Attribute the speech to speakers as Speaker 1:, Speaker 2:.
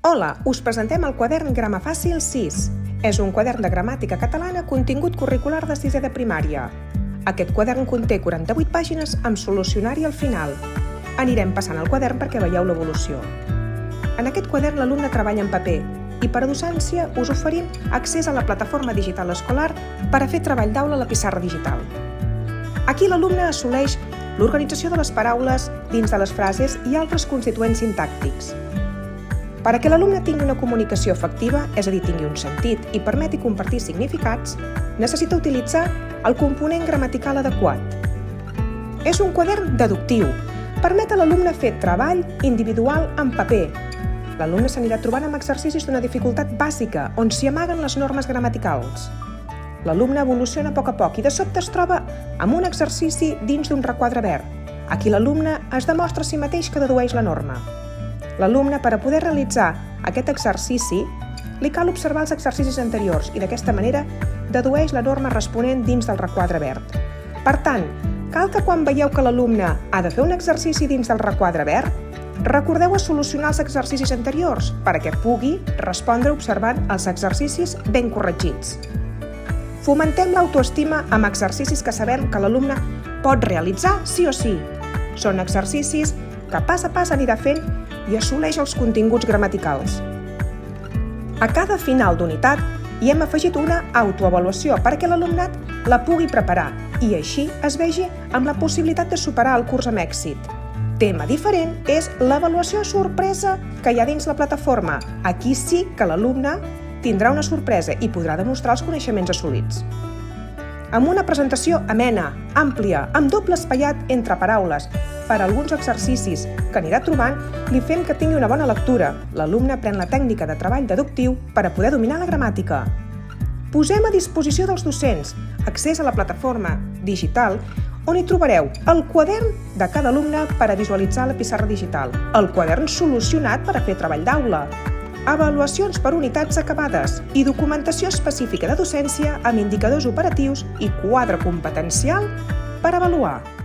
Speaker 1: Hola, us presentem el quadern Gramafàcil 6. És un quadern de gramàtica catalana contingut curricular de sisè de primària. Aquest quadern conté 48 pàgines amb solucionari al final. Anirem passant el quadern perquè veieu l'evolució. En aquest quadern l'alumne treballa en paper i per a docència us oferim accés a la plataforma digital escolar per a fer treball d'aula a la pissarra digital. Aquí l'alumne assoleix l'organització de les paraules dins de les frases i altres constituents sintàctics. Per a que l'alumne tingui una comunicació efectiva, és a dir, tingui un sentit i permeti compartir significats, necessita utilitzar el component gramatical adequat. És un quadern deductiu. Permet a l'alumne fer treball individual en paper. L'alumne s'anirà trobant amb exercicis d'una dificultat bàsica, on s'hi amaguen les normes gramaticals. L'alumne evoluciona a poc i de sobte es troba amb un exercici dins d'un requadre verd. Aquí l'alumne es demostra a si mateix que dedueix la norma. L'alumne, per a poder realitzar aquest exercici, li cal observar els exercicis anteriors i d'aquesta manera dedueix la norma responent dins del requadre verd. Per tant, cal que quan veieu que l'alumne ha de fer un exercici dins del requadre verd, recordeu a solucionar els exercicis anteriors perquè pugui respondre observant els exercicis ben corregits. Fomentem l'autoestima amb exercicis que sabem que l'alumne pot realitzar sí o sí. Són exercicis que pas a pas anirà fent i assoleix els continguts gramaticals. A cada final d'unitat hi hem afegit una autoavaluació perquè l'alumnat la pugui preparar i així es vegi amb la possibilitat de superar el curs amb èxit. Tema diferent és l'avaluació sorpresa que hi ha dins la plataforma. Aquí sí que l'alumne tindrà una sorpresa i podrà demostrar els coneixements assolits. Amb una presentació amena, àmplia, amb doble espaiat entre paraules, per a alguns exercicis que anirà trobant, li fem que tingui una bona lectura. L'alumne aprèn la tècnica de treball deductiu per a poder dominar la gramàtica. Posem a disposició dels docents accés a la plataforma digital on hi trobareu el quadern de cada alumne per a visualitzar la pissarra digital, el quadern solucionat per a fer treball d'aula, avaluacions per unitats acabades i documentació específica de docència amb indicadors operatius i quadre competencial per avaluar.